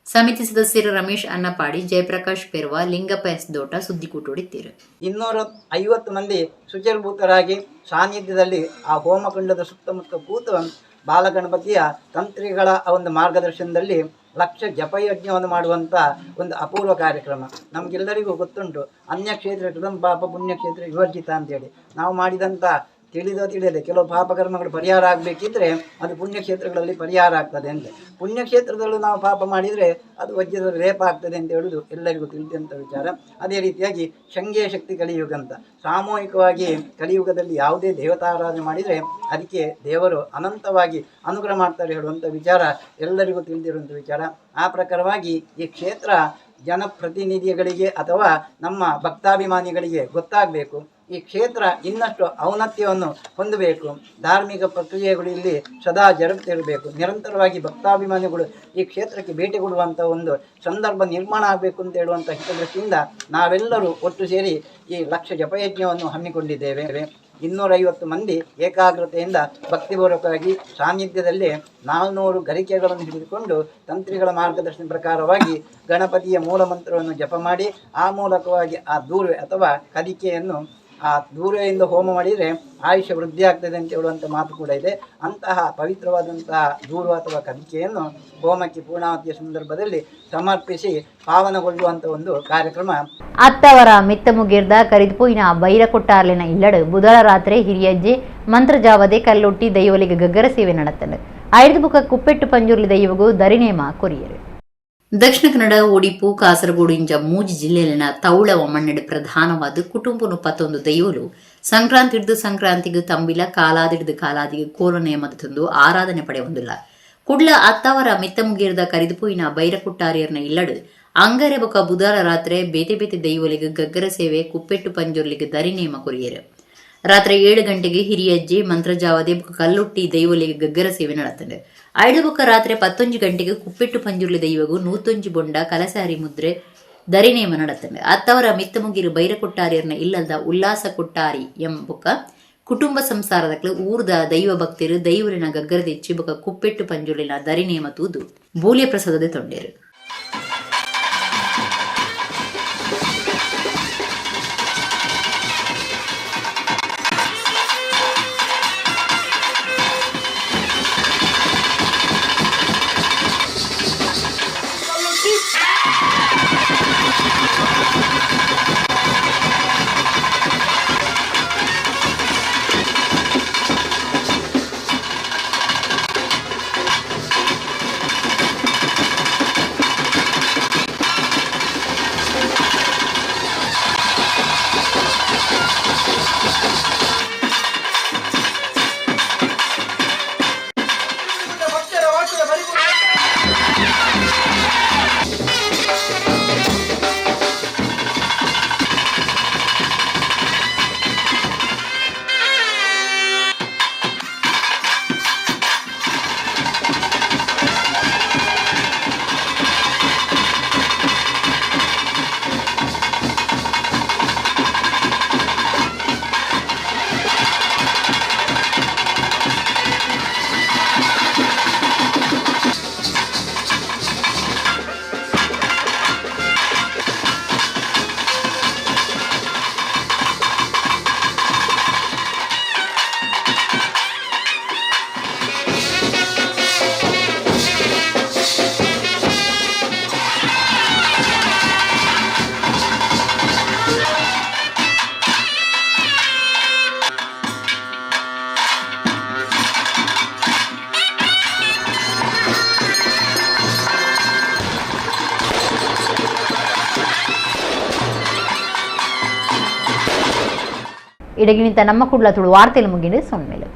ಸಮಿತಿ ಸದಸ್ಯರು ರಮೇಶ್ ಅನ್ನಪಾಡಿ, ಜಯಪ್ರಕಾಶ್ ಪೆರ್ವಾ, ಲಿಂಗಪ್ಪ ಎಸ್ ದೋಟ ಸುದ್ದಿಕೂಟೋಡಿದ್ದೀರು. 250 ಮಂದಿ ಶುಚಿರ್ಭೂತರಾಗಿ ಸಾನ್ನಿಧ್ಯದಲ್ಲಿ ಆ ಹೋಮಕುಂಡದ ಸುತ್ತಮುತ್ತ ಕೂತು ಬಾಲಗಣಪತಿಯ ತಂತ್ರಿಗಳ ಒಂದು ಮಾರ್ಗದರ್ಶನದಲ್ಲಿ ಲಕ್ಷ ಜಪಯಜ್ಞವನ್ನು ಮಾಡುವಂಥ ಒಂದು ಅಪೂರ್ವ ಕಾರ್ಯಕ್ರಮ. ನಮಗೆಲ್ಲರಿಗೂ ಗೊತ್ತುಂಟು, ಅನ್ಯಕ್ಷೇತ್ರ ಕೃತಂ ಪಾಪ ಪುಣ್ಯಕ್ಷೇತ್ರ ವಿವರ್ಜಿತ ಅಂತೇಳಿ. ನಾವು ಮಾಡಿದಂಥ ತಿಳಿಯದೆ ಕೆಲವು ಪಾಪಕರ್ಮಗಳು ಪರಿಹಾರ ಆಗಬೇಕಿದ್ರೆ ಅದು ಪುಣ್ಯಕ್ಷೇತ್ರಗಳಲ್ಲಿ ಪರಿಹಾರ ಆಗ್ತದೆ ಅಂತ. ಪುಣ್ಯಕ್ಷೇತ್ರದಲ್ಲೂ ನಾವು ಪಾಪ ಮಾಡಿದರೆ ಅದು ವಜ್ರದ ಲೇಪ ಆಗ್ತದೆ ಅಂತ ಹೇಳುವುದು ಎಲ್ಲರಿಗೂ ತಿಳಿದಂಥ ವಿಚಾರ. ಅದೇ ರೀತಿಯಾಗಿ ಶಂಘ್ಯ ಶಕ್ತಿ ಕಲಿಯುಗ ಅಂತ ಸಾಮೂಹಿಕವಾಗಿ ಕಲಿಯುಗದಲ್ಲಿ ಯಾವುದೇ ದೇವತಾರಾಧನೆ ಮಾಡಿದರೆ ಅದಕ್ಕೆ ದೇವರು ಅನಂತವಾಗಿ ಅನುಗ್ರಹ ಮಾಡ್ತಾರೆ ಹೇಳುವಂಥ ವಿಚಾರ ಎಲ್ಲರಿಗೂ ತಿಳಿದಿರುವಂಥ ವಿಚಾರ. ಆ ಪ್ರಕಾರವಾಗಿ ಈ ಕ್ಷೇತ್ರ ಜನಪ್ರತಿನಿಧಿಗಳಿಗೆ ಅಥವಾ ನಮ್ಮ ಭಕ್ತಾಭಿಮಾನಿಗಳಿಗೆ ಗೊತ್ತಾಗಬೇಕು. ಈ ಕ್ಷೇತ್ರ ಇನ್ನಷ್ಟು ಔನ್ನತ್ಯವನ್ನು ಹೊಂದಬೇಕು. ಧಾರ್ಮಿಕ ಪ್ರಕ್ರಿಯೆಗಳು ಇಲ್ಲಿ ಸದಾ ಜರುಗುತ್ತಿರಬೇಕು. ನಿರಂತರವಾಗಿ ಭಕ್ತಾಭಿಮಾನಿಗಳು ಈ ಕ್ಷೇತ್ರಕ್ಕೆ ಭೇಟಿ ಕೊಡುವಂಥ ಒಂದು ಸಂದರ್ಭ ನಿರ್ಮಾಣ ಆಗಬೇಕು ಅಂತ ಹೇಳುವಂಥ ಹಿತದೃಷ್ಟಿಯಿಂದ ನಾವೆಲ್ಲರೂ ಒಟ್ಟು ಸೇರಿ ಈ ಲಕ್ಷ ಜಪಯಜ್ಞವನ್ನು ಹಮ್ಮಿಕೊಂಡಿದ್ದೇವೆ. 250 ಮಂದಿ ಏಕಾಗ್ರತೆಯಿಂದ ಭಕ್ತಿಪೂರ್ವಕವಾಗಿ ಸಾನ್ನಿಧ್ಯದಲ್ಲಿ 400 ಗರಿಕೆಗಳನ್ನು ಹಿಡಿದುಕೊಂಡು ತಂತ್ರಿಗಳ ಮಾರ್ಗದರ್ಶನ ಪ್ರಕಾರವಾಗಿ ಗಣಪತಿಯ ಮೂಲ ಮಂತ್ರವನ್ನು ಜಪ ಮಾಡಿ ಆ ಮೂಲಕವಾಗಿ ಆ ದೂರ್ವೆ ಅಥವಾ ಕದಿಕೆಯನ್ನು ಆ ದೂರೆಯಿಂದ ಹೋಮ ಮಾಡಿದರೆ ಆಯುಷ್ಯ ವೃದ್ಧಿ ಆಗ್ತದೆ ಅಂತ ಹೇಳುವಂಥ ಮಾತು ಕೂಡ ಇದೆ. ಅಂತಹ ಪವಿತ್ರವಾದಂತಹ ದೂರು ಅಥವಾ ಕದಿಕೆಯನ್ನು ಹೋಮಕ್ಕೆ ಪೂರ್ಣಾವತಿಯ ಸಂದರ್ಭದಲ್ಲಿ ಸಮರ್ಪಿಸಿ ಪಾವನಗೊಳ್ಳುವಂಥ ಒಂದು ಕಾರ್ಯಕ್ರಮ. ಅತ್ತವರ ಮಿತ್ತ ಮುಗಿರ್ದ ಕರಿದುಪೋಯಿನ ಬೈರಕೊಟ್ಟಾರ್ಲಿನ ಇಲ್ಲಡು ಬುಧವಾರ ರಾತ್ರಿ ಹಿರಿಯಜ್ಜೆ ಮಂತ್ರಜಾವದೆ ಕಲ್ಲೊಟ್ಟಿ ದೈವಲಿಗೆ ಗಗ್ಗರ ಸೇವೆ ನಡೆತಂಡು 5 ಬುಕ್ಕ ಕುಪ್ಪೆಟ್ಟು ಪಂಜುರ್ಲಿ ದೈವಗೂ ದರಿನೇಮ ಕೊರಿಯರು. ದಕ್ಷಿಣ ಕನ್ನಡ ಒಡಿಪು ಕಾಸರಗೋಡು ಇಂಜ ಮೂಜಿ ಜಿಲ್ಲೆಯಲ್ಲಿನ ತೌಳ ಒಮ್ಮಣ್ಣೆಡು ಪ್ರಧಾನವಾದ ಕುಟುಂಬ 31 ದೈವಲು ಸಂಕ್ರಾಂತಿ ಹಿಡಿದು ಸಂಕ್ರಾಂತಿಗೂ ತಂಬಿಲ ಕಾಲಾದಿಡಿದು ಕಾಲಾದಿಗೆ ಕೋಲನೆಯ ಮತ್ತೊಂದು ಆರಾಧನೆ ಪಡೆ ಹೊಂದಿಲ್ಲ. ಕುಡ್ಲ ಅತ್ತವರ ಮಿತ್ತ ಮುಗಿರ್ದ ಕರಿದುಪೋಯಿನ ಬೈರಕೊಟ್ಟಾರಿಯರ್ನ ಇಲ್ಲಡು ಅಂಗರೆ ಬೊಕ ಬುಧವಾರ ರಾತ್ರಿ ಬೇತೆ ಬೇತೆ ದೈವಲಿಗೆ ಗಗ್ಗರ ಸೇವೆ ಕುಪ್ಪೆಟ್ಟು ಪಂಜುರ್ಲಿಗೆ ದರಿ ನೇಮ ಕೊರಿಯರು. ರಾತ್ರಿ 7 ಗಂಟೆಗೆ ಹಿರಿಯಜ್ಜಿ ಮಂತ್ರಜಾವದೆ ಬೊಕ ಕಲ್ಲುಟ್ಟಿ ದೈವಲಿಗೆ ಗಗ್ಗರ ಸೇವೆ ನಡತಂಡೆ. ಐಡು ಬೊಕ ರಾತ್ರಿ 11 ಗಂಟೆಗೆ ಕುಪ್ಪೆಟ್ಟು ಪಂಜುರ್ಲಿ ದೈವಗೂ 101 ಬೊಂಡ ಕಲಸಾರಿ ಮುದ್ರೆ ದರಿ ನೇಮ ನಡತಂಡೆ. ಅತ್ತವರ ಮಿತ್ತ ಮುಗಿರು ಬೈರ ಕೊಟ್ಟಾರಿಯರ್ನ ಇಲ್ಲದ ಉಲ್ಲಾಸ ಕೊಟ್ಟಾರಿ ಎಂಬುಕ ಕುಟುಂಬ ಸಂಸಾರದಕ್ಲು ಊರ್ದ ದೈವ ಭಕ್ತಿರು ದೈವರಿನ ಗಗ್ಗರ ತೆಚ್ಚಿ ಬೊಕ ಕುಪ್ಪೆಟ್ಟು ಪಂಜುರ್ಲಿನ ದರಿ ನೇಮ ತೂದು ಬೂಲ್ಯ ಪ್ರಸಾದದೆ ತೊಂಡೇರು. ಇಡಗಿನಿಂದ ನಮ್ಮ ಕುಡ್ಲ ತುಳು ವಾರ್ತೆಲು ಮುಗಿದು ಸೊನ್ಮೇಲೆ.